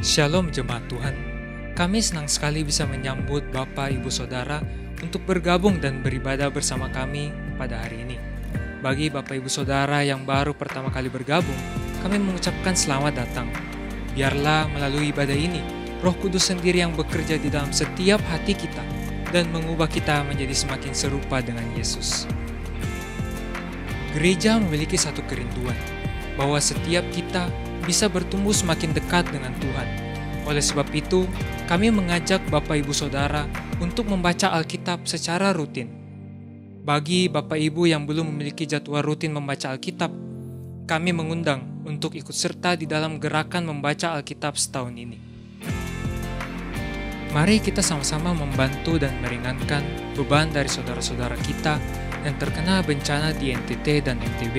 Shalom jemaat Tuhan, kami senang sekali bisa menyambut Bapak Ibu Saudara untuk bergabung dan beribadah bersama kami pada hari ini. Bagi Bapak Ibu Saudara yang baru pertama kali bergabung, kami mengucapkan selamat datang. Biarlah melalui ibadah ini, Roh Kudus sendiri yang bekerja di dalam setiap hati kita dan mengubah kita menjadi semakin serupa dengan Yesus. Gereja memiliki satu kerinduan, bahwa setiap kita bisa bertumbuh semakin dekat dengan Tuhan. Oleh sebab itu, kami mengajak Bapak Ibu Saudara untuk membaca Alkitab secara rutin. Bagi Bapak Ibu yang belum memiliki jadwal rutin membaca Alkitab, kami mengundang untuk ikut serta di dalam gerakan membaca Alkitab setahun ini. Mari kita sama-sama membantu dan meringankan beban dari saudara-saudara kita yang terkena bencana di NTT dan NTB,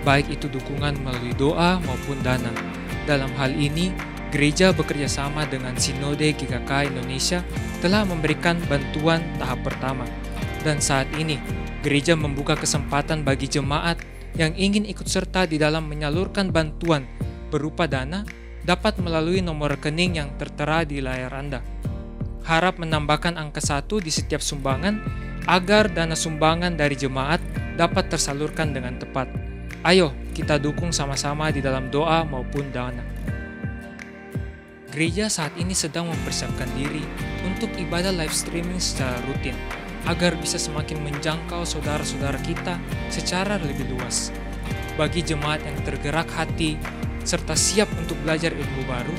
baik itu dukungan melalui doa maupun dana. Dalam hal ini, gereja bekerja sama dengan Sinode GKK Indonesia telah memberikan bantuan tahap pertama. Dan saat ini, gereja membuka kesempatan bagi jemaat yang ingin ikut serta di dalam menyalurkan bantuan berupa dana dapat melalui nomor rekening yang tertera di layar Anda. Harap menambahkan angka 1 di setiap sumbangan agar dana sumbangan dari jemaat dapat tersalurkan dengan tepat. Ayo kita dukung sama-sama di dalam doa maupun dana. Gereja saat ini sedang mempersiapkan diri untuk ibadah live streaming secara rutin agar bisa semakin menjangkau saudara-saudara kita secara lebih luas. Bagi jemaat yang tergerak hati serta siap untuk belajar ilmu baru,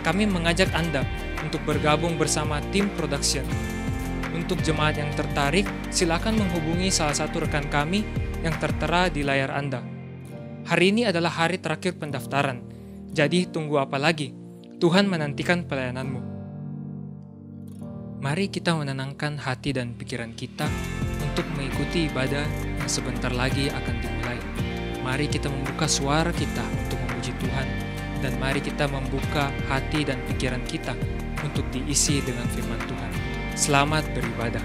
kami mengajak Anda untuk bergabung bersama tim production. Untuk jemaat yang tertarik, silakan menghubungi salah satu rekan kami yang tertera di layar Anda. Hari ini adalah hari terakhir pendaftaran, jadi tunggu apa lagi? Tuhan menantikan pelayananmu. Mari kita menenangkan hati dan pikiran kita untuk mengikuti ibadah yang sebentar lagi akan dimulai. Mari kita membuka suara kita untuk memuji Tuhan, dan mari kita membuka hati dan pikiran kita untuk diisi dengan firman Tuhan. Selamat beribadah.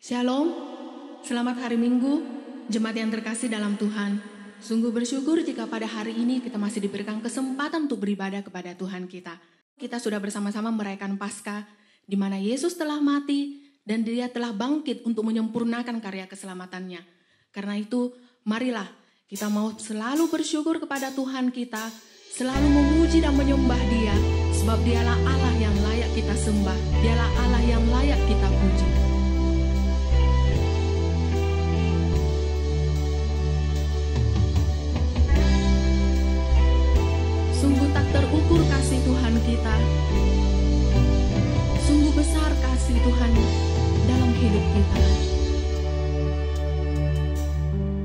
Shalom, selamat hari Minggu, jemaat yang terkasih dalam Tuhan. Sungguh bersyukur jika pada hari ini kita masih diberikan kesempatan untuk beribadah kepada Tuhan kita. Kita sudah bersama-sama merayakan Paskah, di mana Yesus telah mati dan Dia telah bangkit untuk menyempurnakan karya keselamatannya. Karena itu, marilah kita mau selalu bersyukur kepada Tuhan kita, selalu memuji dan menyembah Dia, sebab Dialah Allah yang layak kita sembah, Dialah Allah yang layak kita puji. Sungguh tak terukur kasih Tuhan kita. Sungguh besar kasih Tuhan dalam hidup kita.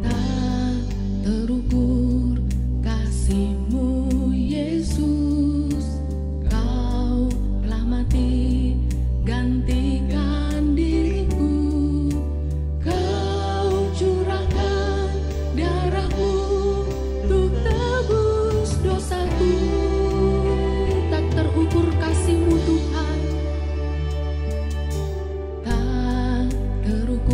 Tak terukur kasih-Mu Yesus. Kau telah mati gantikan diriku. Kau curahkan darah-Mu untuk tebus dosaku. Tak terukur kasih-Mu Tuhan. Tak terukur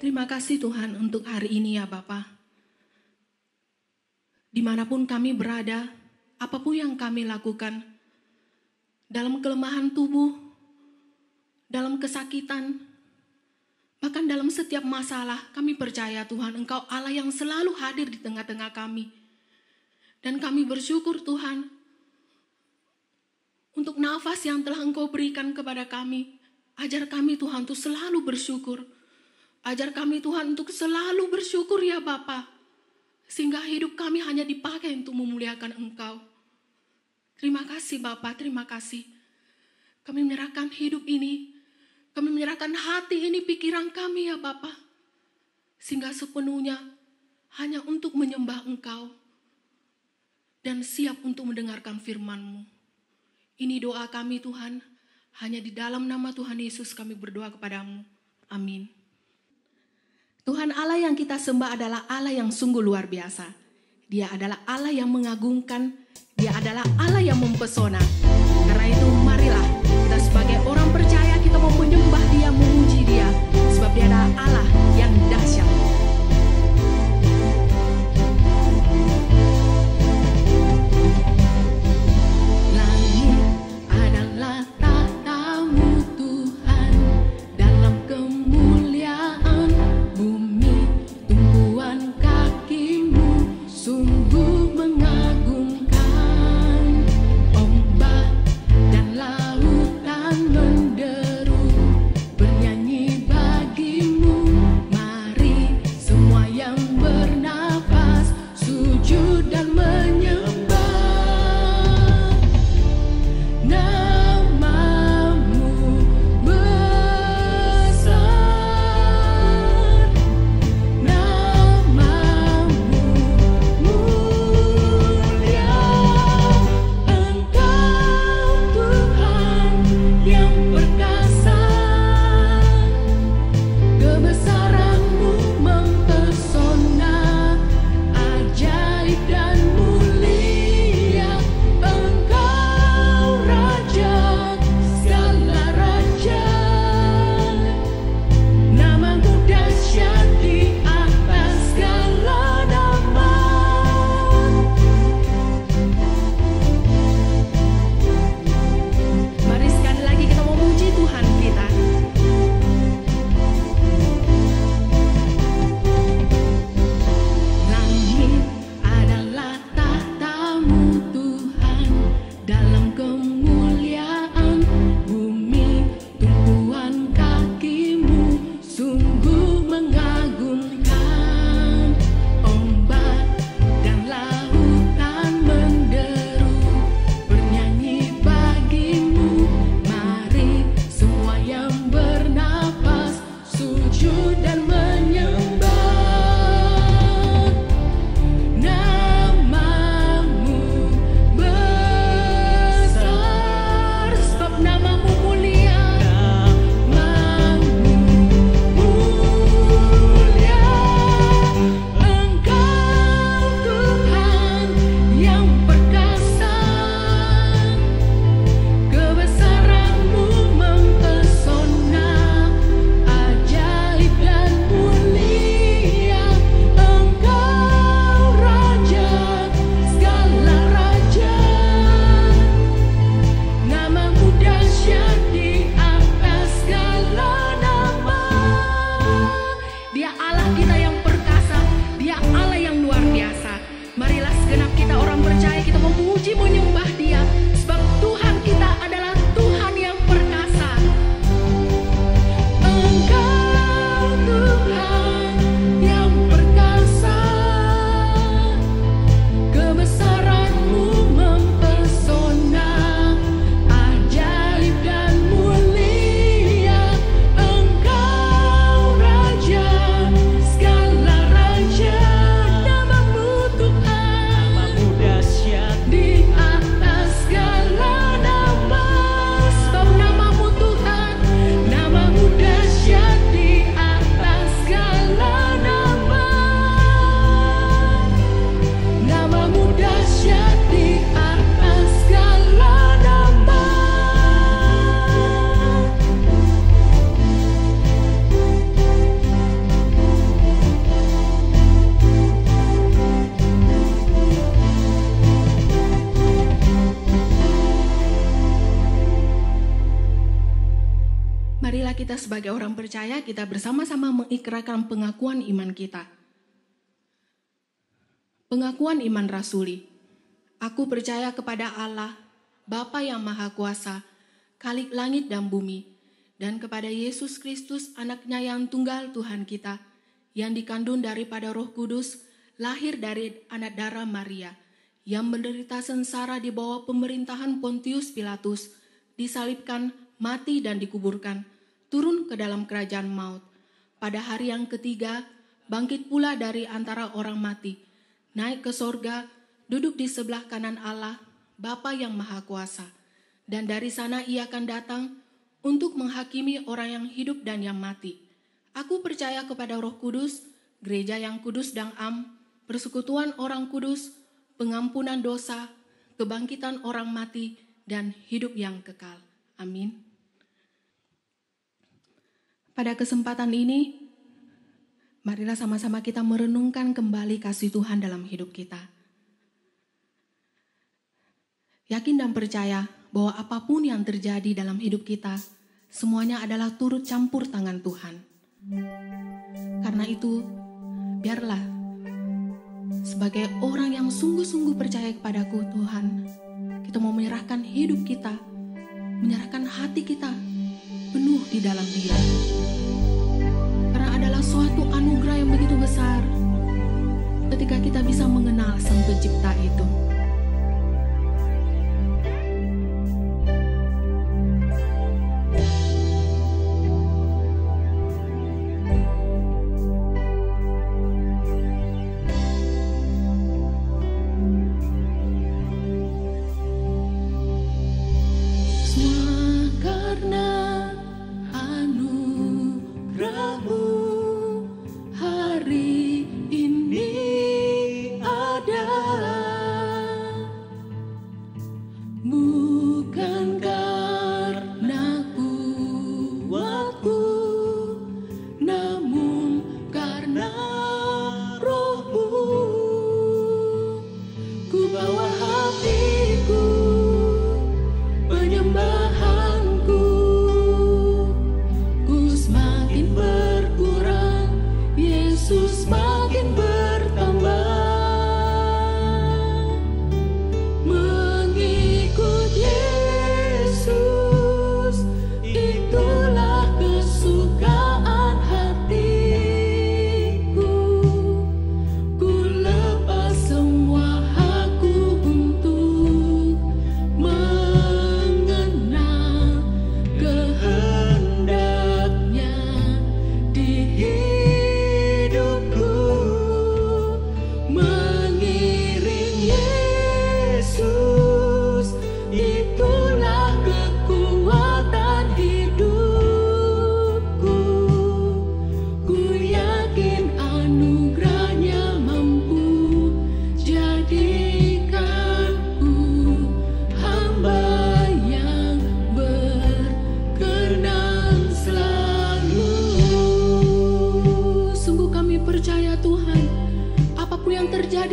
Terima kasih Tuhan untuk hari ini ya Bapa. Dimanapun kami berada, apapun yang kami lakukan, dalam kelemahan tubuh, dalam kesakitan, bahkan dalam setiap masalah, kami percaya Tuhan, Engkau Allah yang selalu hadir di tengah-tengah kami. Dan kami bersyukur Tuhan, untuk nafas yang telah Engkau berikan kepada kami. Ajar kami Tuhan untuk selalu bersyukur. Ajar kami Tuhan untuk selalu bersyukur ya Bapa. Sehingga hidup kami hanya dipakai untuk memuliakan Engkau. Terima kasih Bapa, terima kasih. Kami menyerahkan hidup ini. Kami menyerahkan hati ini, pikiran kami ya Bapa. Sehingga sepenuhnya hanya untuk menyembah Engkau. Dan siap untuk mendengarkan firman-Mu. Ini doa kami Tuhan. Hanya di dalam nama Tuhan Yesus kami berdoa kepadamu. Amin. Tuhan Allah yang kita sembah adalah Allah yang sungguh luar biasa. Dia adalah Allah yang mengagumkan. Dia adalah Allah yang mempesona. Karena itu marilah kita sebagai orang percaya kita mau menyembah Dia, memuji Dia. Sebab Dia adalah Allah yang dahsyat. Langit adalah tatamu Tuhan, dalam kemuliaan bumi tumpuan kakimu sungguh mengagumkan. Ombak dan lautan Marilah kita sebagai orang percaya, kita bersama-sama mengikrarkan pengakuan iman kita. Pengakuan iman rasuli. Aku percaya kepada Allah, Bapa yang Maha Kuasa, Khalik langit dan bumi, dan kepada Yesus Kristus, Anaknya yang tunggal Tuhan kita, yang dikandung daripada Roh Kudus, lahir dari anak darah Maria, yang menderita sengsara di bawah pemerintahan Pontius Pilatus, disalibkan, mati dan dikuburkan, turun ke dalam kerajaan maut. Pada hari yang ketiga, bangkit pula dari antara orang mati, naik ke sorga, duduk di sebelah kanan Allah, Bapa yang Maha Kuasa. Dan dari sana ia akan datang untuk menghakimi orang yang hidup dan yang mati. Aku percaya kepada Roh Kudus, gereja yang kudus dan am, persekutuan orang kudus, pengampunan dosa, kebangkitan orang mati, dan hidup yang kekal. Amin. Pada kesempatan ini, marilah sama-sama kita merenungkan kembali kasih Tuhan dalam hidup kita. Yakin dan percaya bahwa apapun yang terjadi dalam hidup kita, semuanya adalah turut campur tangan Tuhan. Karena itu, biarlah sebagai orang yang sungguh-sungguh percaya kepadaku Tuhan, kita mau menyerahkan hidup kita, menyerahkan hati kita penuh di dalam Dia. Karena adalah suatu anugerah yang begitu besar ketika kita bisa mengenal Sang Pencipta itu.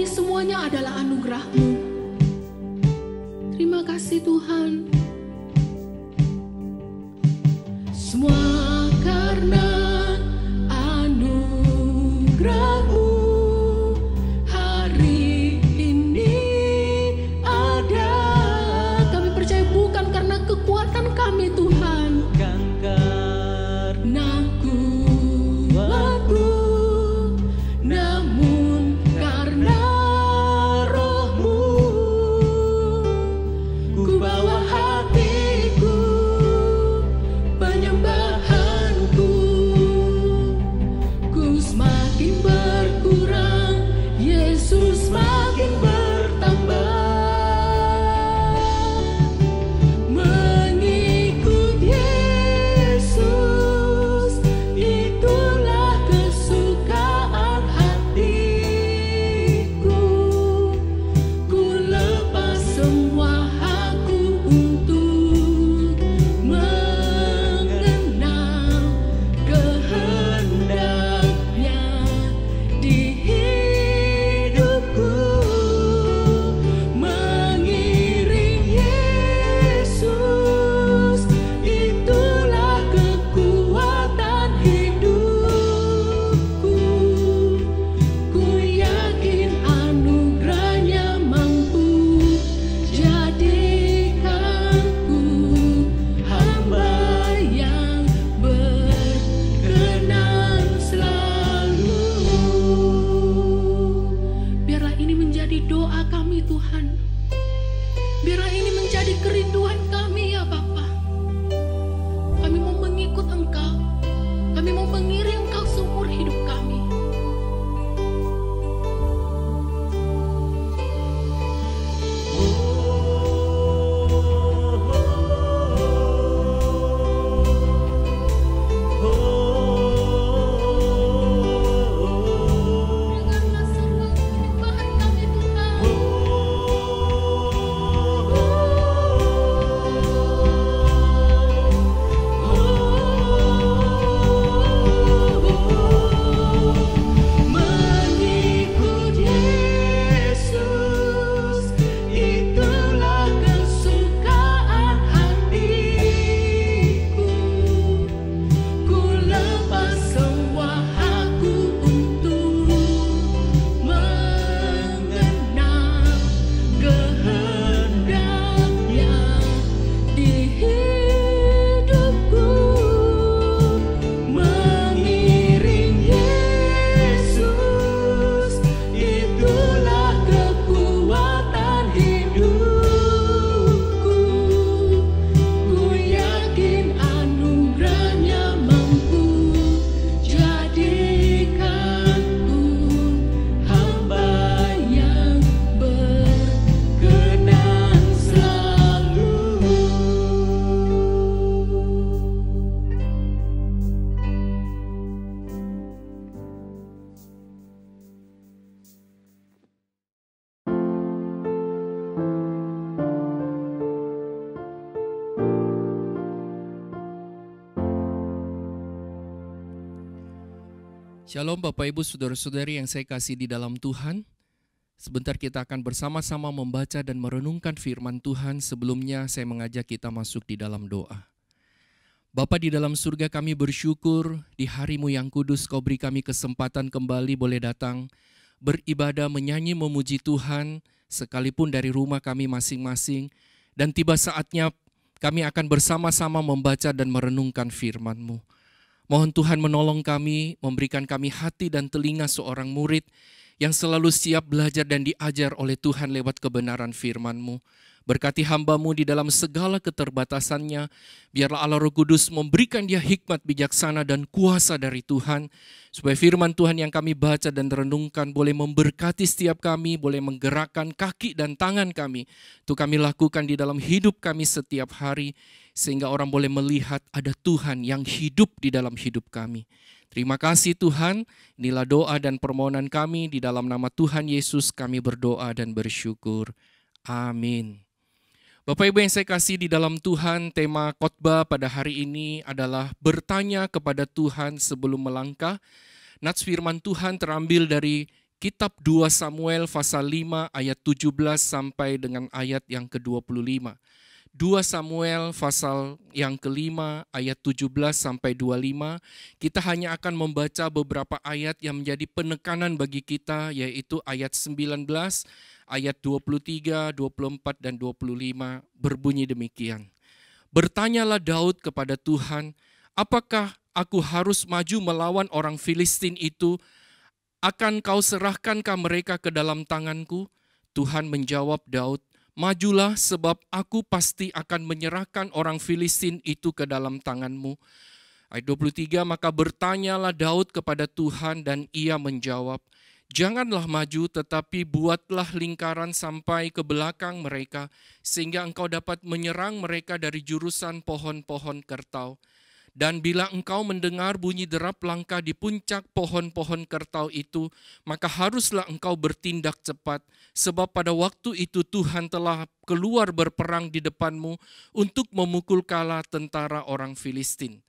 Semuanya adalah anugerah-Mu. Terima kasih Tuhan. Semua karena anugerah-Mu hari ini ada. Kami percaya bukan karena kekuatan kami Tuhan, bukan karena kuatku, namun karena ku bawa hatiku penyembahan. Shalom Bapak Ibu Saudara-saudari yang saya kasih di dalam Tuhan. Sebentar kita akan bersama-sama membaca dan merenungkan firman Tuhan. Sebelumnya saya mengajak kita masuk di dalam doa. Bapa di dalam surga, kami bersyukur di hari-Mu yang kudus Kau beri kami kesempatan kembali boleh datang beribadah, menyanyi, memuji Tuhan sekalipun dari rumah kami masing-masing. Dan tiba saatnya kami akan bersama-sama membaca dan merenungkan firman-Mu. Mohon Tuhan menolong kami, memberikan kami hati dan telinga seorang murid yang selalu siap belajar dan diajar oleh Tuhan lewat kebenaran firman-Mu. Berkati hamba-Mu di dalam segala keterbatasannya, biarlah Allah Roh Kudus memberikan dia hikmat bijaksana dan kuasa dari Tuhan, supaya firman Tuhan yang kami baca dan renungkan boleh memberkati setiap kami, boleh menggerakkan kaki dan tangan kami, untuk kami lakukan di dalam hidup kami setiap hari, sehingga orang boleh melihat ada Tuhan yang hidup di dalam hidup kami. Terima kasih Tuhan, inilah doa dan permohonan kami, di dalam nama Tuhan Yesus kami berdoa dan bersyukur. Amin. Bapak Ibu yang saya kasih di dalam Tuhan, tema khotbah pada hari ini adalah bertanya kepada Tuhan sebelum melangkah. Nats firman Tuhan terambil dari kitab 2 Samuel pasal 5 ayat 17 sampai dengan ayat yang ke-25. 2 Samuel pasal yang kelima ayat 17 sampai 25. Kita hanya akan membaca beberapa ayat yang menjadi penekanan bagi kita, yaitu ayat 19, ayat 23, 24, dan 25 berbunyi demikian. Bertanyalah Daud kepada Tuhan, apakah aku harus maju melawan orang Filistin itu? Akan kau serahkankah mereka ke dalam tanganku? Tuhan menjawab Daud, majulah sebab aku pasti akan menyerahkan orang Filistin itu ke dalam tanganmu. Ayat 23, maka bertanyalah Daud kepada Tuhan dan ia menjawab, janganlah maju tetapi buatlah lingkaran sampai ke belakang mereka, sehingga engkau dapat menyerang mereka dari jurusan pohon-pohon kertau. Dan bila engkau mendengar bunyi derap langkah di puncak pohon-pohon kertau itu, maka haruslah engkau bertindak cepat, sebab pada waktu itu Tuhan telah keluar berperang di depanmu untuk memukul kala tentara orang Filistin.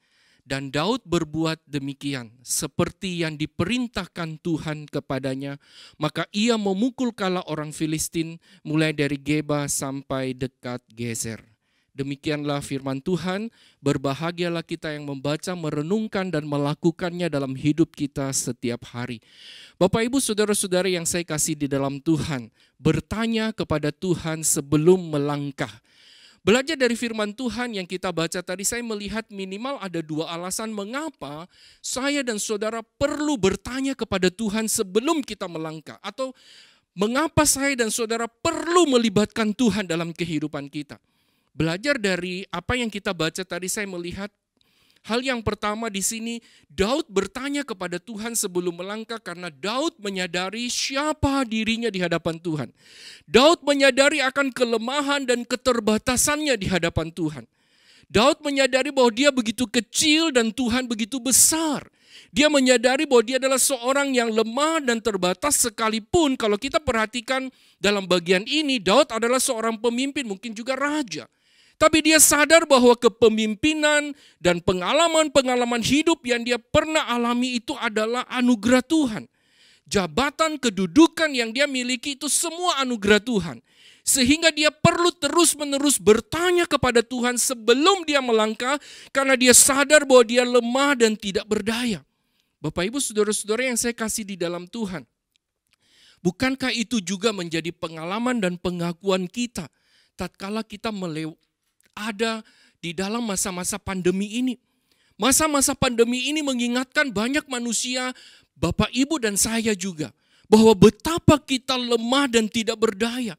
Dan Daud berbuat demikian, seperti yang diperintahkan Tuhan kepadanya, maka ia memukul kala orang Filistin mulai dari Geba sampai dekat Gezer. Demikianlah firman Tuhan, berbahagialah kita yang membaca, merenungkan, dan melakukannya dalam hidup kita setiap hari. Bapak Ibu Saudara-saudari yang saya kasih di dalam Tuhan, bertanya kepada Tuhan sebelum melangkah. Belajar dari firman Tuhan yang kita baca tadi, saya melihat minimal ada dua alasan mengapa saya dan saudara perlu bertanya kepada Tuhan sebelum kita melangkah. Atau mengapa saya dan saudara perlu melibatkan Tuhan dalam kehidupan kita. Belajar dari apa yang kita baca tadi, saya melihat hal yang pertama di sini, Daud bertanya kepada Tuhan sebelum melangkah karena Daud menyadari siapa dirinya di hadapan Tuhan. Daud menyadari akan kelemahan dan keterbatasannya di hadapan Tuhan. Daud menyadari bahwa dia begitu kecil dan Tuhan begitu besar. Dia menyadari bahwa dia adalah seorang yang lemah dan terbatas, sekalipun kalau kita perhatikan dalam bagian ini, Daud adalah seorang pemimpin, mungkin juga raja. Tapi dia sadar bahwa kepemimpinan dan pengalaman-pengalaman hidup yang dia pernah alami itu adalah anugerah Tuhan. Jabatan, kedudukan yang dia miliki itu semua anugerah Tuhan. Sehingga dia perlu terus-menerus bertanya kepada Tuhan sebelum dia melangkah, karena dia sadar bahwa dia lemah dan tidak berdaya. Bapak Ibu Saudara-saudara yang saya kasih di dalam Tuhan, bukankah itu juga menjadi pengalaman dan pengakuan kita tatkala kita ada di dalam masa-masa pandemi ini? Masa-masa pandemi ini mengingatkan banyak manusia, Bapak Ibu dan saya juga, bahwa betapa kita lemah dan tidak berdaya.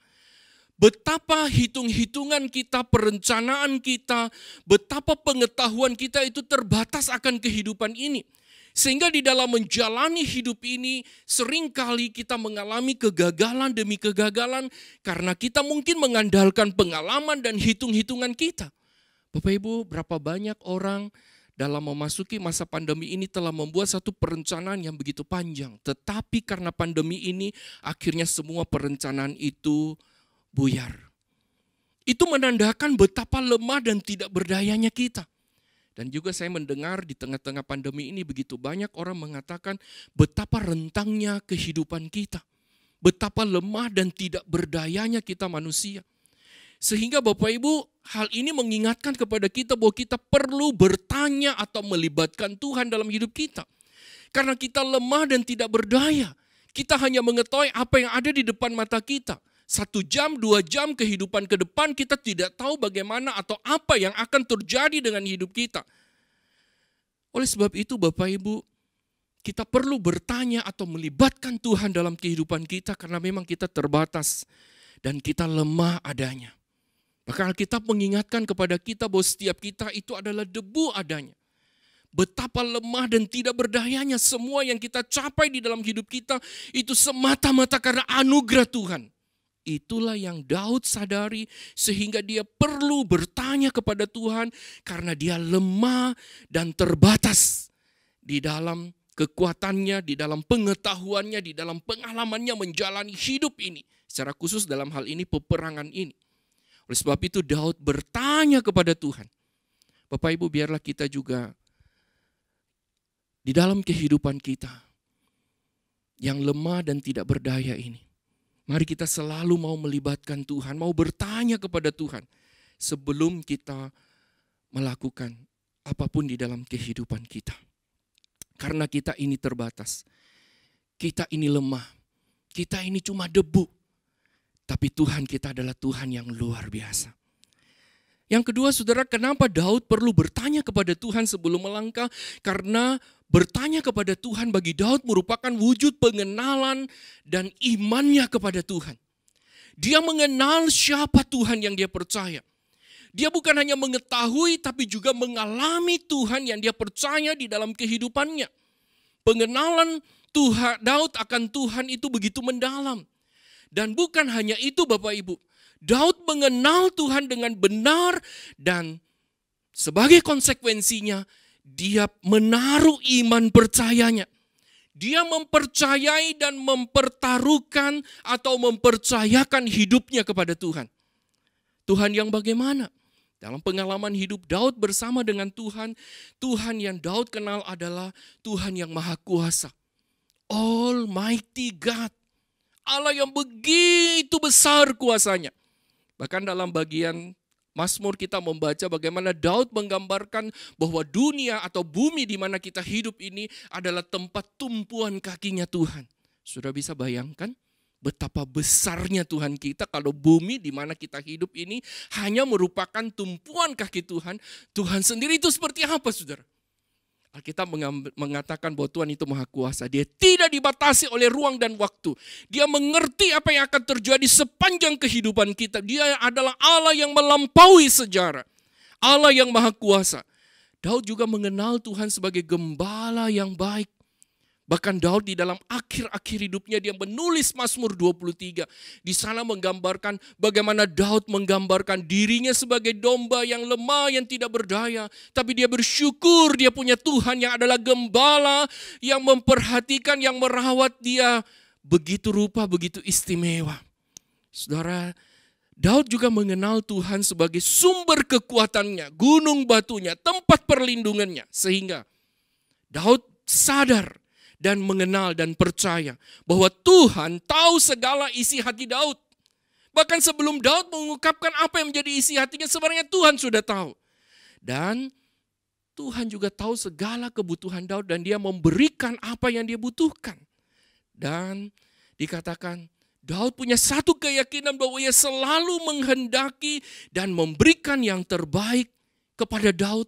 Betapa hitung-hitungan kita, perencanaan kita, betapa pengetahuan kita itu terbatas akan kehidupan ini. Sehingga di dalam menjalani hidup ini seringkali kita mengalami kegagalan demi kegagalan karena kita mungkin mengandalkan pengalaman dan hitung-hitungan kita. Bapak Ibu, berapa banyak orang dalam memasuki masa pandemi ini telah membuat satu perencanaan yang begitu panjang. Tetapi karena pandemi ini akhirnya semua perencanaan itu buyar. Itu menandakan betapa lemah dan tidak berdayanya kita. Dan juga saya mendengar di tengah-tengah pandemi ini begitu banyak orang mengatakan betapa rentangnya kehidupan kita. Betapa lemah dan tidak berdayanya kita manusia. Sehingga Bapak Ibu, hal ini mengingatkan kepada kita bahwa kita perlu bertanya atau melibatkan Tuhan dalam hidup kita. Karena kita lemah dan tidak berdaya. Kita hanya mengetahui apa yang ada di depan mata kita. 1 jam, 2 jam kehidupan ke depan kita tidak tahu bagaimana atau apa yang akan terjadi dengan hidup kita. Oleh sebab itu Bapak Ibu, kita perlu bertanya atau melibatkan Tuhan dalam kehidupan kita karena memang kita terbatas dan kita lemah adanya. Maka Alkitab mengingatkan kepada kita bahwa setiap kita itu adalah debu adanya. Betapa lemah dan tidak berdayanya semua yang kita capai di dalam hidup kita itu semata-mata karena anugerah Tuhan. Itulah yang Daud sadari sehingga dia perlu bertanya kepada Tuhan karena dia lemah dan terbatas di dalam kekuatannya, di dalam pengetahuannya, di dalam pengalamannya menjalani hidup ini. Secara khusus dalam hal ini peperangan ini. Oleh sebab itu Daud bertanya kepada Tuhan. Bapak Ibu, biarlah kita juga di dalam kehidupan kita yang lemah dan tidak berdaya ini, mari kita selalu mau melibatkan Tuhan, mau bertanya kepada Tuhan sebelum kita melakukan apapun di dalam kehidupan kita. Karena kita ini terbatas, kita ini lemah, kita ini cuma debu. Tapi Tuhan kita adalah Tuhan yang luar biasa. Yang kedua saudara, kenapa Daud perlu bertanya kepada Tuhan sebelum melangkah? Karena bertanya kepada Tuhan bagi Daud merupakan wujud pengenalan dan imannya kepada Tuhan. Dia mengenal siapa Tuhan yang dia percaya. Dia bukan hanya mengetahui tapi juga mengalami Tuhan yang dia percaya di dalam kehidupannya. Pengenalan Tuhan Daud akan Tuhan itu begitu mendalam. Dan bukan hanya itu Bapak Ibu. Daud mengenal Tuhan dengan benar dan sebagai konsekuensinya dia menaruh iman percayanya. Dia mempercayai dan mempertaruhkan atau mempercayakan hidupnya kepada Tuhan. Tuhan yang bagaimana? Dalam pengalaman hidup Daud bersama dengan Tuhan, Tuhan yang Daud kenal adalah Tuhan yang Maha Kuasa. Almighty God. Allah yang begitu besar kuasanya. Bahkan dalam bagian Mazmur kita membaca bagaimana Daud menggambarkan bahwa dunia atau bumi di mana kita hidup ini adalah tempat tumpuan kakinya Tuhan. Sudah bisa bayangkan betapa besarnya Tuhan kita kalau bumi di mana kita hidup ini hanya merupakan tumpuan kaki Tuhan. Tuhan sendiri itu seperti apa saudara? Alkitab mengatakan bahwa Tuhan itu Maha Kuasa. Dia tidak dibatasi oleh ruang dan waktu. Dia mengerti apa yang akan terjadi sepanjang kehidupan kita. Dia adalah Allah yang melampaui sejarah. Allah yang Maha Kuasa. Daud juga mengenal Tuhan sebagai gembala yang baik. Bahkan Daud di dalam akhir-akhir hidupnya dia menulis Mazmur 23. Di sana menggambarkan bagaimana Daud menggambarkan dirinya sebagai domba yang lemah, yang tidak berdaya. Tapi dia bersyukur dia punya Tuhan yang adalah gembala, yang memperhatikan, yang merawat dia. Begitu rupa, begitu istimewa. Saudara, Daud juga mengenal Tuhan sebagai sumber kekuatannya, gunung batunya, tempat perlindungannya. Sehingga Daud sadar dan mengenal dan percaya bahwa Tuhan tahu segala isi hati Daud. Bahkan sebelum Daud mengungkapkan apa yang menjadi isi hatinya, sebenarnya Tuhan sudah tahu. Dan Tuhan juga tahu segala kebutuhan Daud dan dia memberikan apa yang dia butuhkan. Dan dikatakan Daud punya satu keyakinan bahwa ia selalu menghendaki dan memberikan yang terbaik kepada Daud.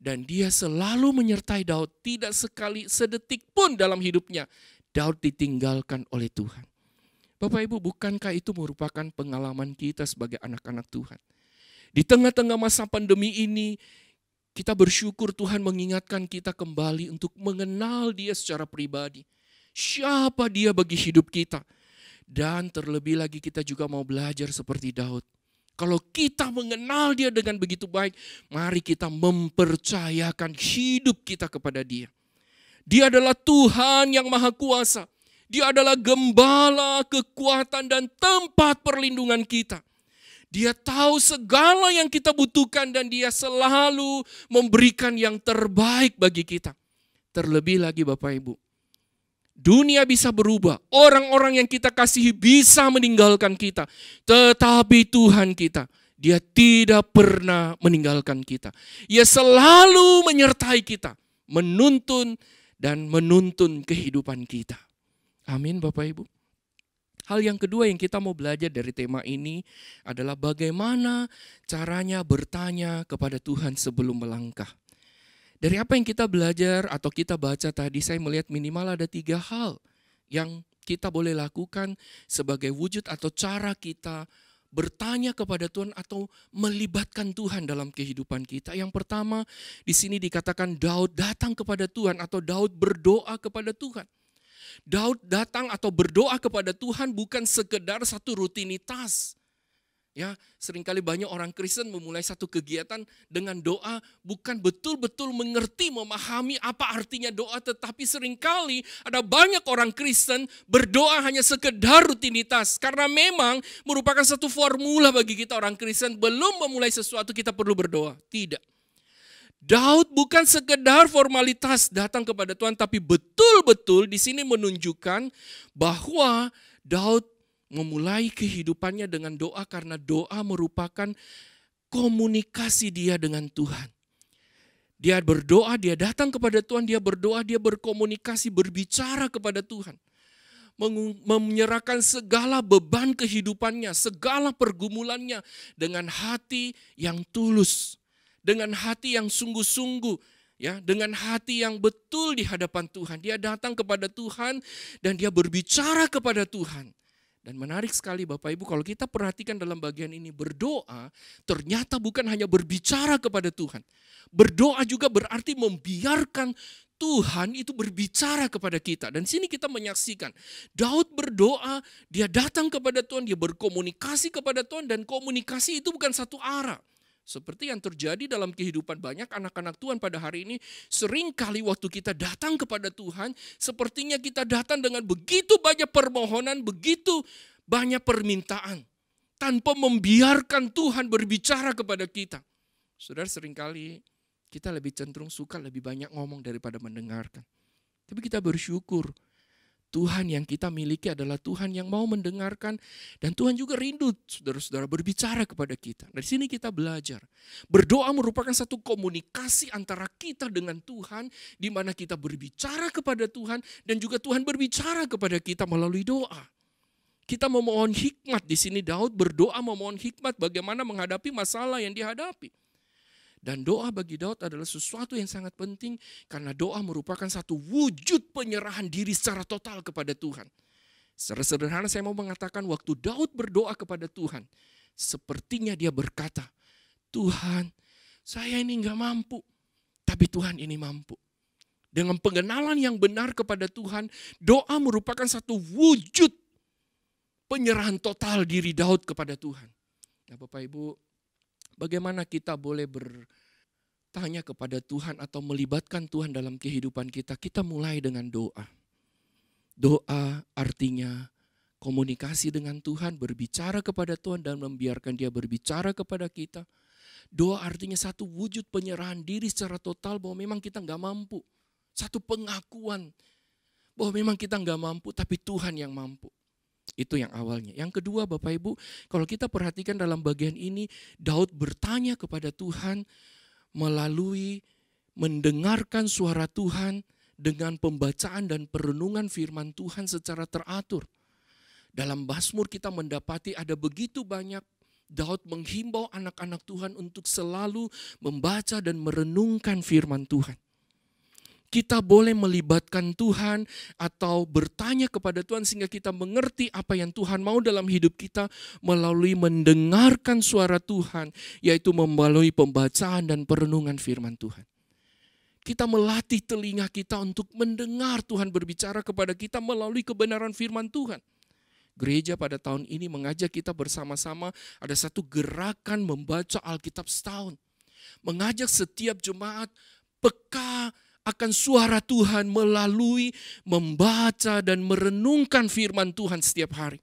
Dan dia selalu menyertai Daud, tidak sekali sedetik pun dalam hidupnya Daud ditinggalkan oleh Tuhan. Bapak Ibu, bukankah itu merupakan pengalaman kita sebagai anak-anak Tuhan? Di tengah-tengah masa pandemi ini, kita bersyukur Tuhan mengingatkan kita kembali untuk mengenal Dia secara pribadi. Siapa Dia bagi hidup kita? Dan terlebih lagi kita juga mau belajar seperti Daud. Kalau kita mengenal Dia dengan begitu baik, mari kita mempercayakan hidup kita kepada Dia. Dia adalah Tuhan yang Maha Kuasa. Dia adalah gembala, kekuatan dan tempat perlindungan kita. Dia tahu segala yang kita butuhkan dan dia selalu memberikan yang terbaik bagi kita. Terlebih lagi Bapak Ibu, dunia bisa berubah, orang-orang yang kita kasihi bisa meninggalkan kita. Tetapi Tuhan kita, dia tidak pernah meninggalkan kita. Ia selalu menyertai kita, menuntun dan menuntun kehidupan kita. Amin Bapak Ibu. Hal yang kedua yang kita mau belajar dari tema ini adalah bagaimana caranya bertanya kepada Tuhan sebelum melangkah. Dari apa yang kita belajar atau kita baca tadi, saya melihat minimal ada 3 hal yang kita boleh lakukan sebagai wujud atau cara kita bertanya kepada Tuhan atau melibatkan Tuhan dalam kehidupan kita. Yang pertama, di sini dikatakan Daud datang kepada Tuhan atau Daud berdoa kepada Tuhan. Daud datang atau berdoa kepada Tuhan bukan sekedar satu rutinitas. Ya, seringkali banyak orang Kristen memulai satu kegiatan dengan doa bukan betul-betul mengerti, memahami apa artinya doa, tetapi seringkali ada banyak orang Kristen berdoa hanya sekedar rutinitas karena memang merupakan satu formula bagi kita orang Kristen, belum memulai sesuatu kita perlu berdoa. Tidak. Daud bukan sekedar formalitas datang kepada Tuhan, tapi betul-betul di sini menunjukkan bahwa Daud memulai kehidupannya dengan doa karena doa merupakan komunikasi dia dengan Tuhan. Dia berdoa, dia datang kepada Tuhan, dia berdoa, dia berkomunikasi, berbicara kepada Tuhan. Menyerahkan segala beban kehidupannya, segala pergumulannya dengan hati yang tulus. Dengan hati yang sungguh-sungguh, ya, dengan hati yang betul di hadapan Tuhan. Dia datang kepada Tuhan dan dia berbicara kepada Tuhan. Dan menarik sekali Bapak Ibu, kalau kita perhatikan dalam bagian ini, berdoa ternyata bukan hanya berbicara kepada Tuhan. Berdoa juga berarti membiarkan Tuhan itu berbicara kepada kita. Dan sini kita menyaksikan Daud berdoa, dia datang kepada Tuhan, dia berkomunikasi kepada Tuhan, dan komunikasi itu bukan satu arah. Seperti yang terjadi dalam kehidupan banyak anak-anak Tuhan pada hari ini, seringkali waktu kita datang kepada Tuhan, sepertinya kita datang dengan begitu banyak permohonan, begitu banyak permintaan, tanpa membiarkan Tuhan berbicara kepada kita. Saudara, seringkali kita lebih cenderung suka lebih banyak ngomong daripada mendengarkan. Tapi kita bersyukur, Tuhan yang kita miliki adalah Tuhan yang mau mendengarkan, dan Tuhan juga rindu saudara-saudara berbicara kepada kita. Dari sini kita belajar. Berdoa merupakan satu komunikasi antara kita dengan Tuhan, di mana kita berbicara kepada Tuhan dan juga Tuhan berbicara kepada kita melalui doa. Kita memohon hikmat. Di sini Daud berdoa memohon hikmat bagaimana menghadapi masalah yang dihadapi. Dan doa bagi Daud adalah sesuatu yang sangat penting karena doa merupakan satu wujud penyerahan diri secara total kepada Tuhan. Secara sederhana saya mau mengatakan waktu Daud berdoa kepada Tuhan, sepertinya dia berkata, Tuhan, saya ini gak mampu, tapi Tuhan ini mampu. Dengan pengenalan yang benar kepada Tuhan, doa merupakan satu wujud penyerahan total diri Daud kepada Tuhan. Nah Bapak Ibu, bagaimana kita boleh bertanya kepada Tuhan atau melibatkan Tuhan dalam kehidupan kita? Kita mulai dengan doa. Doa artinya komunikasi dengan Tuhan, berbicara kepada Tuhan dan membiarkan Dia berbicara kepada kita. Doa artinya satu wujud penyerahan diri secara total bahwa memang kita nggak mampu. Satu pengakuan bahwa memang kita nggak mampu, tapi Tuhan yang mampu. Itu yang awalnya. Yang kedua Bapak Ibu, kalau kita perhatikan dalam bagian ini, Daud bertanya kepada Tuhan melalui mendengarkan suara Tuhan dengan pembacaan dan perenungan firman Tuhan secara teratur. Dalam Mazmur kita mendapati ada begitu banyak Daud menghimbau anak-anak Tuhan untuk selalu membaca dan merenungkan firman Tuhan. Kita boleh melibatkan Tuhan atau bertanya kepada Tuhan sehingga kita mengerti apa yang Tuhan mau dalam hidup kita melalui mendengarkan suara Tuhan, yaitu melalui pembacaan dan perenungan firman Tuhan. Kita melatih telinga kita untuk mendengar Tuhan berbicara kepada kita melalui kebenaran firman Tuhan. Gereja pada tahun ini mengajak kita bersama-sama ada satu gerakan membaca Alkitab setahun. Mengajak setiap jemaat peka akan suara Tuhan melalui membaca dan merenungkan firman Tuhan setiap hari.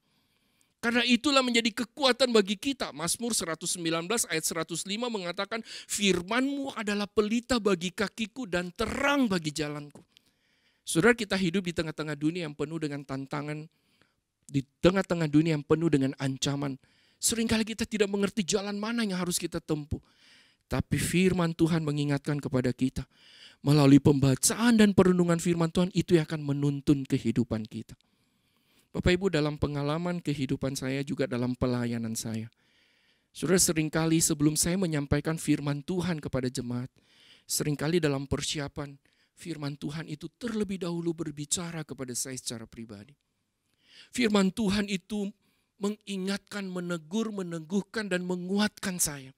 Karena itulah menjadi kekuatan bagi kita. Mazmur 119 ayat 105 mengatakan, firman-Mu adalah pelita bagi kakiku dan terang bagi jalanku. Saudara, kita hidup di tengah-tengah dunia yang penuh dengan tantangan, di tengah-tengah dunia yang penuh dengan ancaman. Seringkali kita tidak mengerti jalan mana yang harus kita tempuh. Tapi firman Tuhan mengingatkan kepada kita. Melalui pembacaan dan perenungan firman Tuhan, itu yang akan menuntun kehidupan kita. Bapak Ibu, dalam pengalaman kehidupan saya juga dalam pelayanan saya. Saudara, seringkali sebelum saya menyampaikan firman Tuhan kepada jemaat, seringkali dalam persiapan firman Tuhan itu terlebih dahulu berbicara kepada saya secara pribadi. Firman Tuhan itu mengingatkan, menegur, meneguhkan dan menguatkan saya.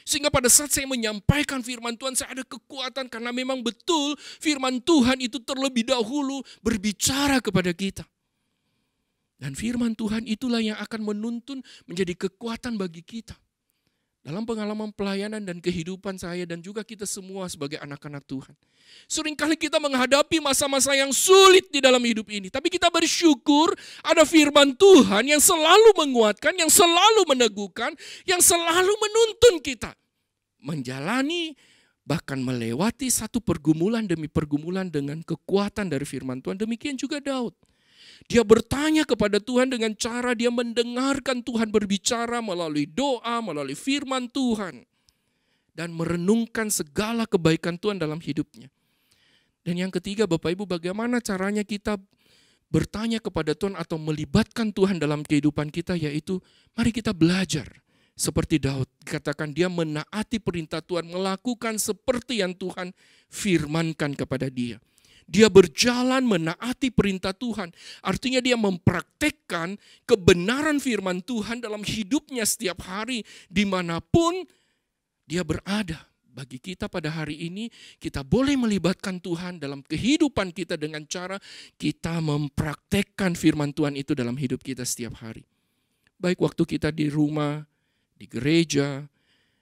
Sehingga pada saat saya menyampaikan firman Tuhan, saya ada kekuatan karena memang betul firman Tuhan itu terlebih dahulu berbicara kepada kita. Dan firman Tuhan itulah yang akan menuntun menjadi kekuatan bagi kita. Dalam pengalaman pelayanan dan kehidupan saya dan juga kita semua sebagai anak-anak Tuhan. Seringkali kita menghadapi masa-masa yang sulit di dalam hidup ini. Tapi kita bersyukur ada firman Tuhan yang selalu menguatkan, yang selalu meneguhkan, yang selalu menuntun kita. Menjalani bahkan melewati satu pergumulan demi pergumulan dengan kekuatan dari firman Tuhan. Demikian juga Daud. Dia bertanya kepada Tuhan dengan cara dia mendengarkan Tuhan berbicara melalui doa, melalui firman Tuhan. Dan merenungkan segala kebaikan Tuhan dalam hidupnya. Dan yang ketiga, Bapak Ibu, bagaimana caranya kita bertanya kepada Tuhan atau melibatkan Tuhan dalam kehidupan kita, yaitu mari kita belajar. Seperti Daud, dikatakan dia menaati perintah Tuhan, melakukan seperti yang Tuhan firmankan kepada dia. Dia berjalan menaati perintah Tuhan. Artinya dia mempraktekkan kebenaran firman Tuhan dalam hidupnya setiap hari. Dimanapun dia berada. Bagi kita pada hari ini, kita boleh melibatkan Tuhan dalam kehidupan kita dengan cara kita mempraktekkan firman Tuhan itu dalam hidup kita setiap hari. Baik waktu kita di rumah, di gereja,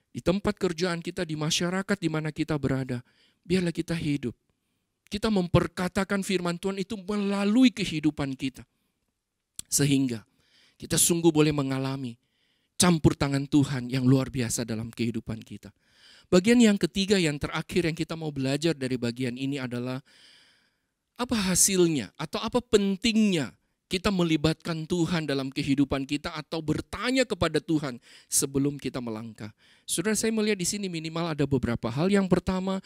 di tempat kerjaan kita, di masyarakat di mana kita berada. Biarlah kita hidup. Kita memperkatakan firman Tuhan itu melalui kehidupan kita. Sehingga kita sungguh boleh mengalami campur tangan Tuhan yang luar biasa dalam kehidupan kita. Bagian yang ketiga, yang terakhir yang kita mau belajar dari bagian ini adalah apa hasilnya atau apa pentingnya kita melibatkan Tuhan dalam kehidupan kita atau bertanya kepada Tuhan sebelum kita melangkah. Saudara, saya melihat di sini minimal ada beberapa hal. Yang pertama,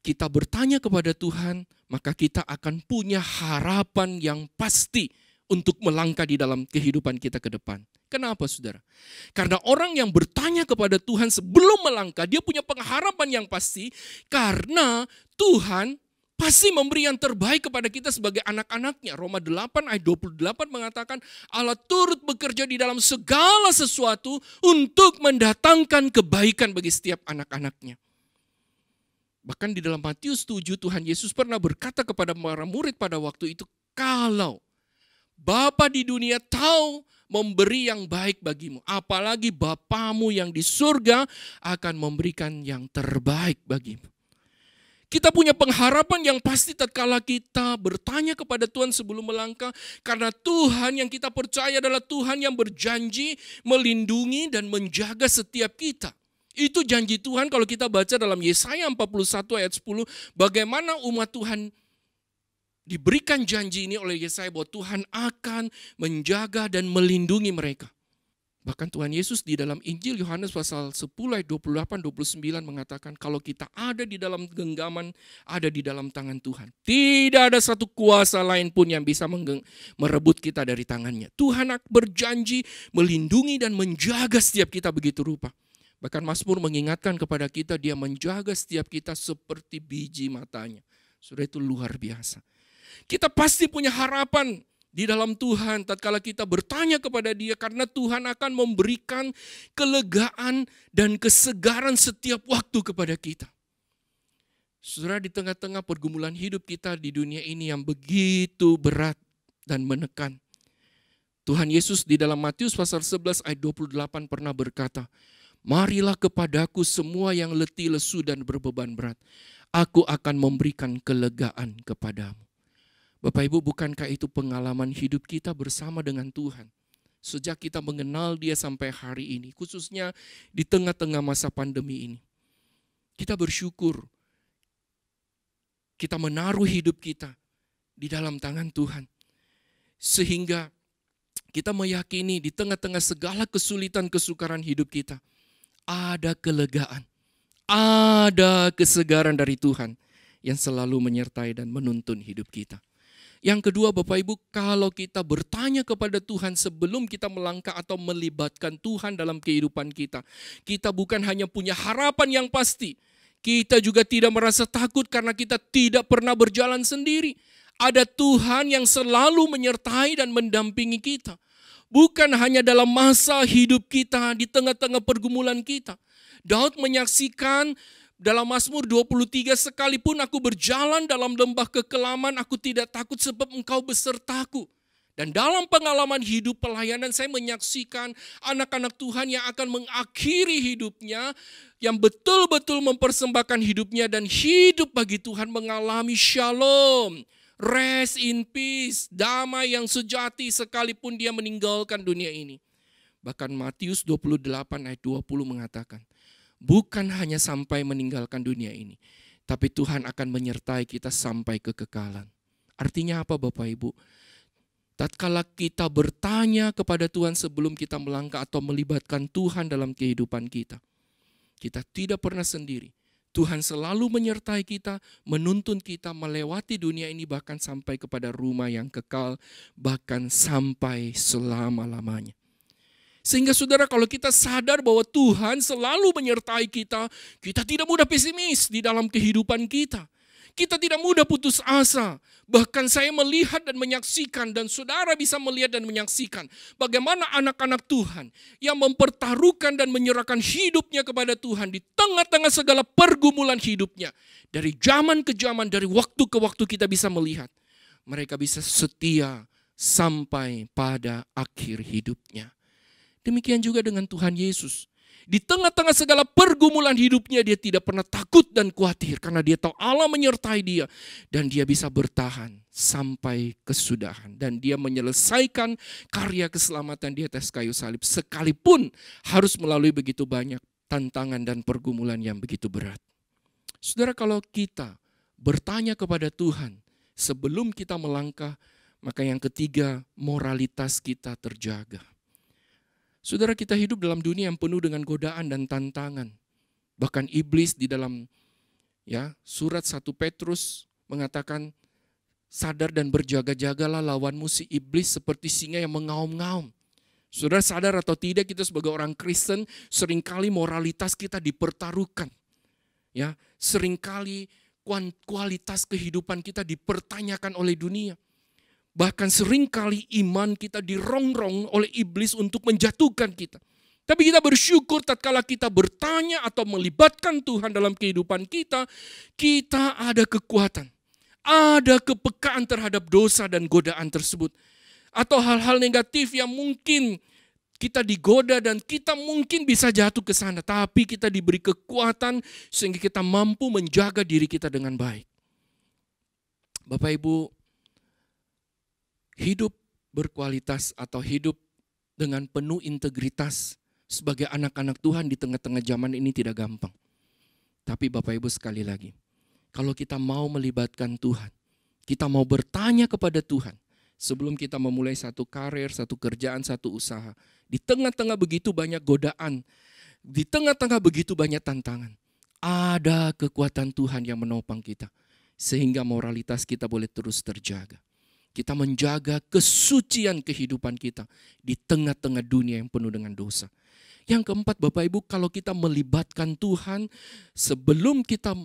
kita bertanya kepada Tuhan, maka kita akan punya harapan yang pasti untuk melangkah di dalam kehidupan kita ke depan. Kenapa, saudara? Karena orang yang bertanya kepada Tuhan sebelum melangkah, dia punya pengharapan yang pasti karena Tuhan pasti memberi yang terbaik kepada kita sebagai anak-anaknya. Roma 8 ayat 28 mengatakan Allah turut bekerja di dalam segala sesuatu untuk mendatangkan kebaikan bagi setiap anak-anaknya. Bahkan di dalam Matius 7 Tuhan Yesus pernah berkata kepada para murid pada waktu itu, kalau Bapa di dunia tahu memberi yang baik bagimu, apalagi Bapamu yang di surga akan memberikan yang terbaik bagimu. Kita punya pengharapan yang pasti tatkala kita bertanya kepada Tuhan sebelum melangkah. Karena Tuhan yang kita percaya adalah Tuhan yang berjanji melindungi dan menjaga setiap kita. Itu janji Tuhan kalau kita baca dalam Yesaya 41 ayat 10. Bagaimana umat Tuhan diberikan janji ini oleh Yesaya bahwa Tuhan akan menjaga dan melindungi mereka. Bahkan Tuhan Yesus di dalam Injil Yohanes pasal 10 ayat 28-29 mengatakan kalau kita ada di dalam genggaman, ada di dalam tangan Tuhan. Tidak ada satu kuasa lain pun yang bisa merebut kita dari tangannya. Tuhan berjanji melindungi dan menjaga setiap kita begitu rupa. Bahkan Mazmur mengingatkan kepada kita, dia menjaga setiap kita seperti biji matanya. Sudah itu luar biasa. Kita pasti punya harapan di dalam Tuhan, tatkala kita bertanya kepada Dia, karena Tuhan akan memberikan kelegaan dan kesegaran setiap waktu kepada kita. Saudara, di tengah-tengah pergumulan hidup kita di dunia ini yang begitu berat dan menekan, Tuhan Yesus di dalam Matius pasal 11 ayat 28 pernah berkata, marilah kepadaku semua yang letih, lesu dan berbeban berat. Aku akan memberikan kelegaan kepadamu. Bapak Ibu, bukankah itu pengalaman hidup kita bersama dengan Tuhan? sejak kita mengenal Dia sampai hari ini, khususnya di tengah-tengah masa pandemi ini. Kita bersyukur, kita menaruh hidup kita di dalam tangan Tuhan. Sehingga kita meyakini di tengah-tengah segala kesulitan kesukaran hidup kita, ada kelegaan, ada kesegaran dari Tuhan yang selalu menyertai dan menuntun hidup kita. Yang kedua, Bapak Ibu, kalau kita bertanya kepada Tuhan sebelum kita melangkah atau melibatkan Tuhan dalam kehidupan kita, kita bukan hanya punya harapan yang pasti, kita juga tidak merasa takut karena kita tidak pernah berjalan sendiri. Ada Tuhan yang selalu menyertai dan mendampingi kita. Bukan hanya dalam masa hidup kita, di tengah-tengah pergumulan kita. Daud menyaksikan dalam Mazmur 23, sekalipun aku berjalan dalam lembah kekelaman, aku tidak takut sebab Engkau besertaku. Dan dalam pengalaman hidup pelayanan saya menyaksikan anak-anak Tuhan yang akan mengakhiri hidupnya, yang betul-betul mempersembahkan hidupnya dan hidup bagi Tuhan mengalami shalom, rest in peace, damai yang sejati sekalipun dia meninggalkan dunia ini. Bahkan Matius 28 ayat 20 mengatakan, bukan hanya sampai meninggalkan dunia ini, tapi Tuhan akan menyertai kita sampai kekekalan. Artinya apa Bapak Ibu? Tatkala kita bertanya kepada Tuhan sebelum kita melangkah atau melibatkan Tuhan dalam kehidupan kita, kita tidak pernah sendiri. Tuhan selalu menyertai kita, menuntun kita melewati dunia ini bahkan sampai kepada rumah yang kekal, bahkan sampai selama-lamanya. Sehingga saudara, kalau kita sadar bahwa Tuhan selalu menyertai kita, kita tidak mudah pesimis di dalam kehidupan kita. Kita tidak mudah putus asa. Bahkan saya melihat dan menyaksikan, dan saudara bisa melihat dan menyaksikan bagaimana anak-anak Tuhan yang mempertaruhkan dan menyerahkan hidupnya kepada Tuhan di tengah-tengah segala pergumulan hidupnya. Dari zaman ke zaman, dari waktu ke waktu kita bisa melihat. Mereka bisa setia sampai pada akhir hidupnya. Demikian juga dengan Tuhan Yesus. Di tengah-tengah segala pergumulan hidupnya, dia tidak pernah takut dan khawatir karena dia tahu Allah menyertai dia dan dia bisa bertahan sampai kesudahan dan dia menyelesaikan karya keselamatan di atas kayu salib sekalipun harus melalui begitu banyak tantangan dan pergumulan yang begitu berat. Saudara, kalau kita bertanya kepada Tuhan sebelum kita melangkah, maka yang ketiga, moralitas kita terjaga. Saudara, kita hidup dalam dunia yang penuh dengan godaan dan tantangan. Bahkan iblis di dalam surat 1 Petrus mengatakan, sadar dan berjaga-jagalah lawanmu si iblis seperti singa yang mengaum-ngaum. Saudara sadar atau tidak, kita sebagai orang Kristen seringkali moralitas kita dipertaruhkan. Ya, seringkali kualitas kehidupan kita dipertanyakan oleh dunia. Bahkan seringkali iman kita dirongrong oleh iblis untuk menjatuhkan kita. Tapi kita bersyukur tatkala kita bertanya atau melibatkan Tuhan dalam kehidupan kita, kita ada kekuatan. Ada kepekaan terhadap dosa dan godaan tersebut. Atau hal-hal negatif yang mungkin kita digoda dan kita mungkin bisa jatuh ke sana. Tapi kita diberi kekuatan sehingga kita mampu menjaga diri kita dengan baik. Bapak Ibu, hidup berkualitas atau hidup dengan penuh integritas sebagai anak-anak Tuhan di tengah-tengah zaman ini tidak gampang. Tapi Bapak Ibu sekali lagi, kalau kita mau melibatkan Tuhan, kita mau bertanya kepada Tuhan, sebelum kita memulai satu karir, satu kerjaan, satu usaha, di tengah-tengah begitu banyak godaan, di tengah-tengah begitu banyak tantangan, ada kekuatan Tuhan yang menopang kita, sehingga moralitas kita boleh terus terjaga. Kita menjaga kesucian kehidupan kita di tengah-tengah dunia yang penuh dengan dosa. Yang keempat Bapak Ibu, kalau kita melibatkan Tuhan sebelum kita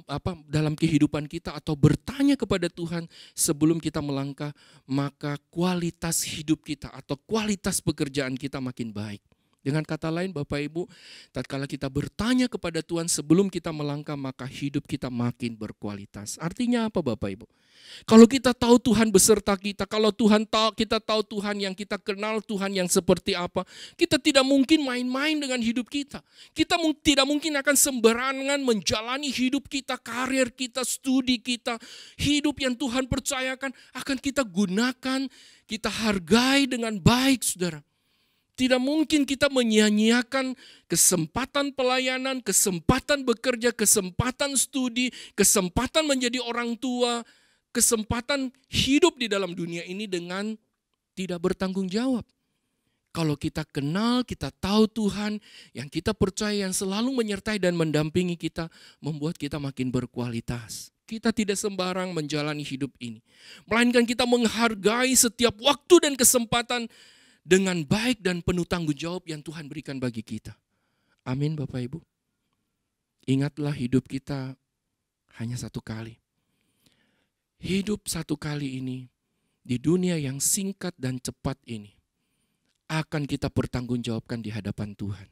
dalam kehidupan kita atau bertanya kepada Tuhan sebelum kita melangkah, maka kualitas hidup kita atau kualitas pekerjaan kita makin baik. Dengan kata lain Bapak Ibu, tatkala kita bertanya kepada Tuhan sebelum kita melangkah, maka hidup kita makin berkualitas. Artinya apa Bapak Ibu? Kalau kita tahu Tuhan beserta kita, kalau kita tahu Tuhan yang kita kenal, Tuhan yang seperti apa, kita tidak mungkin main-main dengan hidup kita. Kita tidak mungkin akan sembarangan menjalani hidup kita, karir kita, studi kita, hidup yang Tuhan percayakan akan kita gunakan, kita hargai dengan baik, saudara. Tidak mungkin kita menyia-nyiakan kesempatan pelayanan, kesempatan bekerja, kesempatan studi, kesempatan menjadi orang tua, kesempatan hidup di dalam dunia ini dengan tidak bertanggung jawab. Kalau kita kenal, kita tahu Tuhan, yang kita percaya, yang selalu menyertai dan mendampingi kita, membuat kita makin berkualitas. Kita tidak sembarang menjalani hidup ini, melainkan kita menghargai setiap waktu dan kesempatan dengan baik dan penuh tanggung jawab yang Tuhan berikan bagi kita. Amin Bapak Ibu. Ingatlah hidup kita hanya satu kali. Hidup satu kali ini di dunia yang singkat dan cepat ini akan kita pertanggungjawabkan di hadapan Tuhan.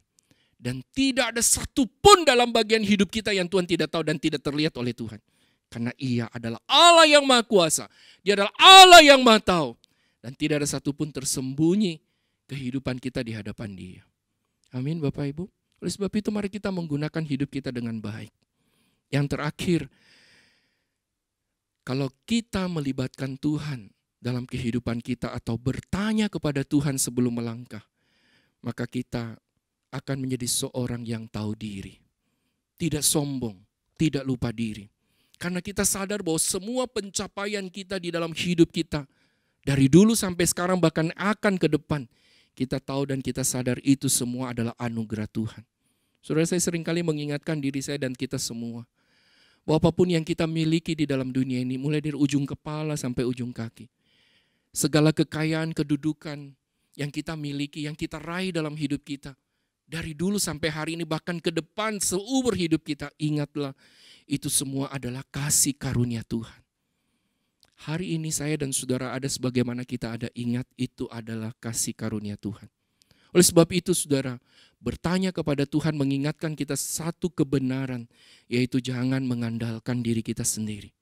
Dan tidak ada satupun dalam bagian hidup kita yang Tuhan tidak tahu dan tidak terlihat oleh Tuhan. Karena Ia adalah Allah yang Maha Kuasa. Dia adalah Allah yang Maha Tahu. Dan tidak ada satupun tersembunyi kehidupan kita di hadapan Dia. Amin Bapak Ibu. Oleh sebab itu mari kita menggunakan hidup kita dengan baik. Yang terakhir, kalau kita melibatkan Tuhan dalam kehidupan kita atau bertanya kepada Tuhan sebelum melangkah, maka kita akan menjadi seorang yang tahu diri. Tidak sombong, tidak lupa diri. Karena kita sadar bahwa semua pencapaian kita di dalam hidup kita, dari dulu sampai sekarang bahkan akan ke depan, kita tahu dan kita sadar itu semua adalah anugerah Tuhan. Saudara, saya seringkali mengingatkan diri saya dan kita semua, bahwa apapun yang kita miliki di dalam dunia ini, mulai dari ujung kepala sampai ujung kaki, segala kekayaan, kedudukan yang kita miliki, yang kita raih dalam hidup kita, dari dulu sampai hari ini bahkan ke depan seumur hidup kita, ingatlah itu semua adalah kasih karunia Tuhan. Hari ini saya dan saudara ada sebagaimana kita ada, ingat itu adalah kasih karunia Tuhan. Oleh sebab itu saudara, bertanya kepada Tuhan mengingatkan kita satu kebenaran, yaitu jangan mengandalkan diri kita sendiri.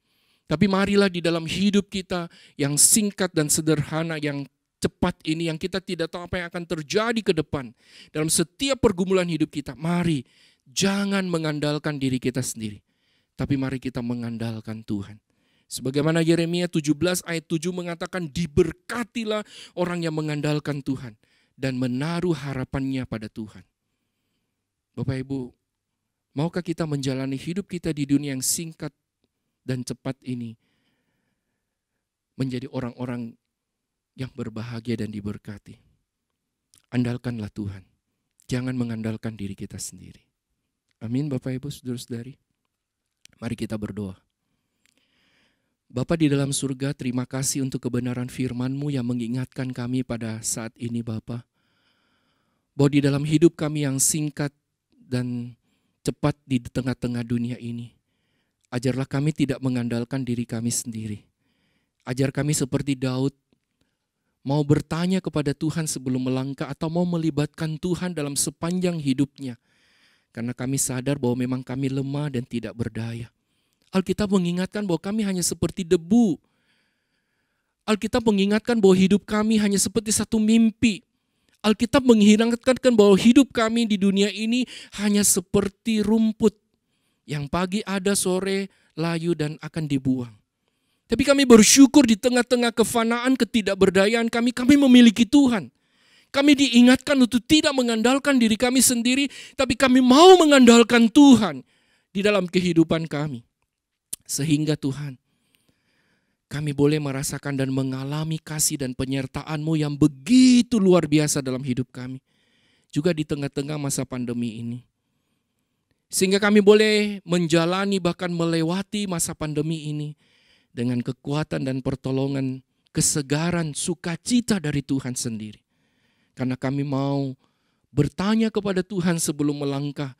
Tapi marilah di dalam hidup kita yang singkat dan sederhana, yang cepat ini, yang kita tidak tahu apa yang akan terjadi ke depan. Dalam setiap pergumulan hidup kita, mari jangan mengandalkan diri kita sendiri. Tapi mari kita mengandalkan Tuhan. Sebagaimana Yeremia 17 ayat 7 mengatakan, diberkatilah orang yang mengandalkan Tuhan dan menaruh harapannya pada Tuhan. Bapak Ibu, maukah kita menjalani hidup kita di dunia yang singkat dan cepat ini menjadi orang-orang yang berbahagia dan diberkati? Andalkanlah Tuhan, jangan mengandalkan diri kita sendiri. Amin Bapak Ibu, saudara-saudari. Mari kita berdoa. Bapa di dalam surga, terima kasih untuk kebenaran firman-Mu yang mengingatkan kami pada saat ini Bapa, bahwa di dalam hidup kami yang singkat dan cepat di tengah-tengah dunia ini, ajarlah kami tidak mengandalkan diri kami sendiri. Ajar kami seperti Daud, mau bertanya kepada Tuhan sebelum melangkah atau mau melibatkan Tuhan dalam sepanjang hidupnya. Karena kami sadar bahwa memang kami lemah dan tidak berdaya. Alkitab mengingatkan bahwa kami hanya seperti debu. Alkitab mengingatkan bahwa hidup kami hanya seperti satu mimpi. Alkitab mengingatkan bahwa hidup kami di dunia ini hanya seperti rumput yang pagi ada, sore layu dan akan dibuang. Tapi kami bersyukur di tengah-tengah kefanaan, ketidakberdayaan kami memiliki Tuhan. Kami diingatkan untuk tidak mengandalkan diri kami sendiri, tapi kami mau mengandalkan Tuhan di dalam kehidupan kami. Sehingga Tuhan, kami boleh merasakan dan mengalami kasih dan penyertaan-Mu yang begitu luar biasa dalam hidup kami. Juga di tengah-tengah masa pandemi ini. Sehingga kami boleh menjalani bahkan melewati masa pandemi ini dengan kekuatan dan pertolongan, kesegaran, sukacita dari Tuhan sendiri. Karena kami mau bertanya kepada Tuhan sebelum melangkah,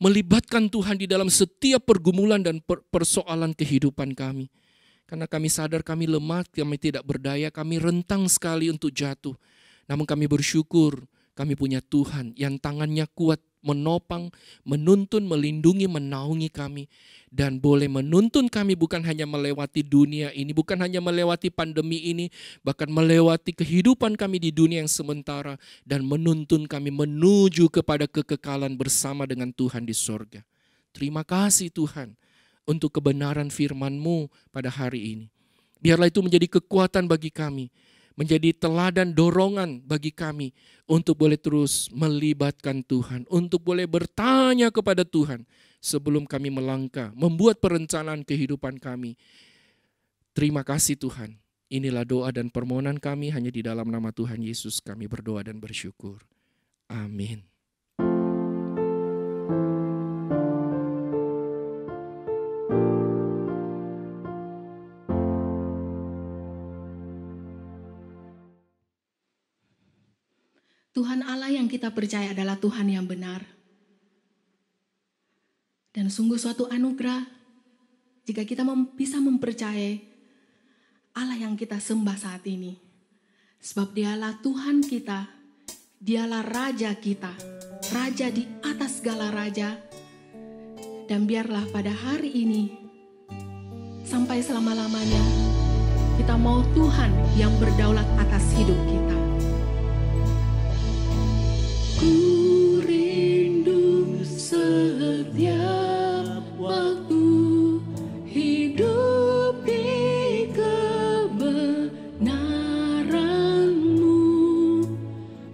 melibatkan Tuhan di dalam setiap pergumulan dan persoalan kehidupan kami. Karena kami sadar kami lemah, kami tidak berdaya, kami rentang sekali untuk jatuh. Namun kami bersyukur kami punya Tuhan yang tangannya kuat, menopang, menuntun, melindungi, menaungi kami. Dan boleh menuntun kami bukan hanya melewati dunia ini, bukan hanya melewati pandemi ini, bahkan melewati kehidupan kami di dunia yang sementara. Dan menuntun kami menuju kepada kekekalan bersama dengan Tuhan di sorga. Terima kasih Tuhan untuk kebenaran firman-Mu pada hari ini. Biarlah itu menjadi kekuatan bagi kami. menjadi teladan dorongan bagi kami untuk boleh terus melibatkan Tuhan, untuk boleh bertanya kepada Tuhan sebelum kami melangkah, membuat perencanaan kehidupan kami. Terima kasih Tuhan. Inilah doa dan permohonan kami, hanya di dalam nama Tuhan Yesus kami berdoa dan bersyukur. Amin. Tuhan Allah yang kita percaya adalah Tuhan yang benar. Dan sungguh suatu anugerah jika kita bisa mempercayai Allah yang kita sembah saat ini. Sebab dialah Tuhan kita, dialah Raja kita, Raja di atas segala raja. Dan biarlah pada hari ini, sampai selama-lamanya, kita mau Tuhan yang berdaulat atas hidup kita. Ku rindu setiap waktu hidup di kebenaran-Mu,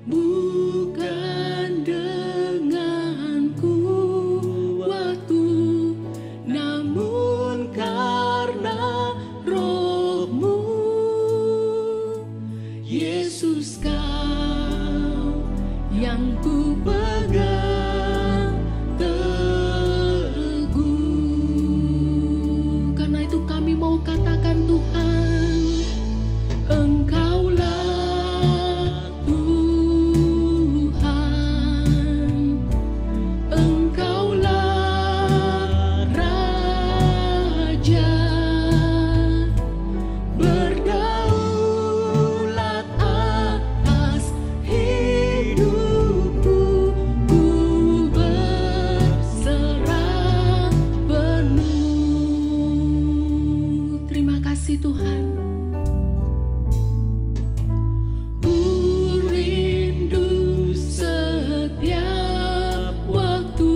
bukan dengan kuatku, namun karena Roh-Mu. Yesus, Kau yang ku pegang teguh. Karena itu kami mau katakan Tuhan, Engkaulah Tuhan, Engkaulah Raja, berdaulat atas hidupku, ku berserah penuh. Terima kasih Tuhan. Ku rindu setiap waktu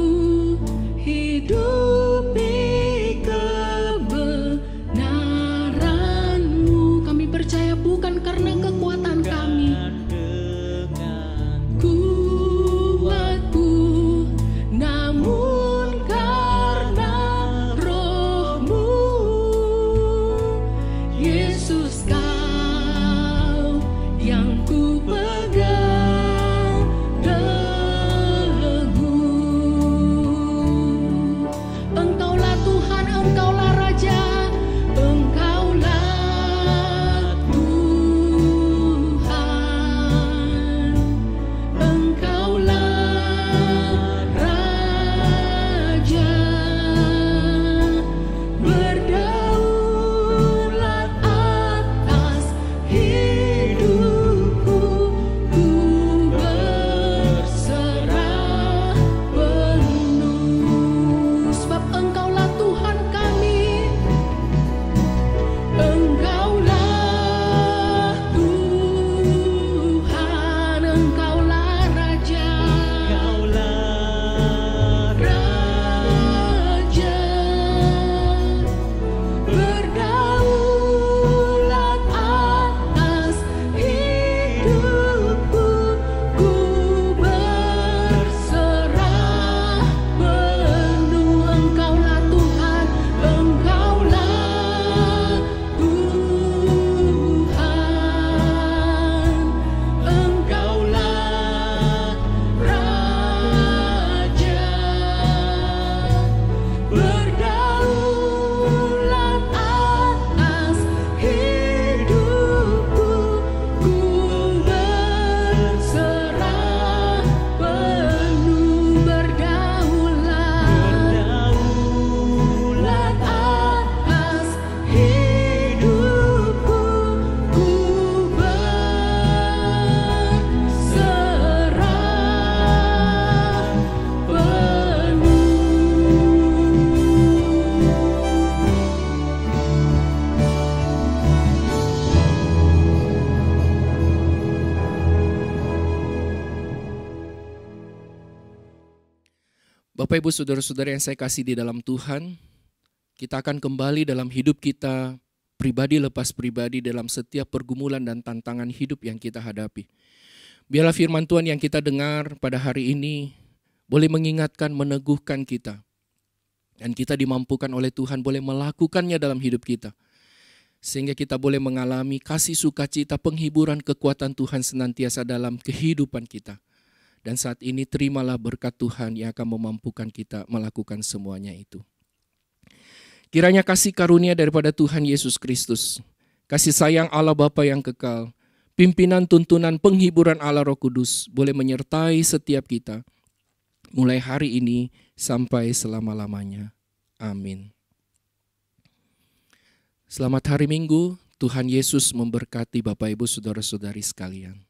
hidup di kebenaran-Mu. Kami percaya bukan karena kekuatan kami, kuatku, namun karena Roh-Mu. Yesus, Kau yang ku pegang teguh. Engkaulah Tuhan, Engkaulah Raja, Engkaulah Tuhan, Engkaulah Raja, berdaulat atas hidupku, ku berserah penuh. Sebab Engkaulah Tuhan kami, Engkaulah Tuhan, Engkaulah Raja, Raja, berdaulat atas hidupku, ku berserah penuh. Engkaulah Tuhan, Engkaulah Tuhan, Engkaulah Raja, berdaulat atas hidupku, ku berserah penuh. Berdaulat atas hidupku, ku berserah Bapak Ibu Saudara-saudara yang saya kasih di dalam Tuhan, kita akan kembali dalam hidup kita pribadi lepas pribadi dalam setiap pergumulan dan tantangan hidup yang kita hadapi. Biarlah firman Tuhan yang kita dengar pada hari ini boleh mengingatkan, meneguhkan kita. Dan kita dimampukan oleh Tuhan boleh melakukannya dalam hidup kita. Sehingga kita boleh mengalami kasih sukacita, penghiburan, kekuatan Tuhan senantiasa dalam kehidupan kita. Dan saat ini terimalah berkat Tuhan yang akan memampukan kita melakukan semuanya itu. Kiranya kasih karunia daripada Tuhan Yesus Kristus, kasih sayang Allah Bapa yang kekal, pimpinan, tuntunan, penghiburan Allah Roh Kudus boleh menyertai setiap kita, mulai hari ini sampai selama-lamanya. Amin. Selamat hari Minggu, Tuhan Yesus memberkati Bapak Ibu Saudara-saudari sekalian.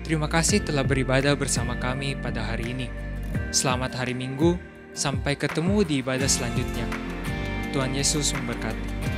Terima kasih telah beribadah bersama kami pada hari ini. Selamat hari Minggu, sampai ketemu di ibadah selanjutnya. Tuhan Yesus memberkati.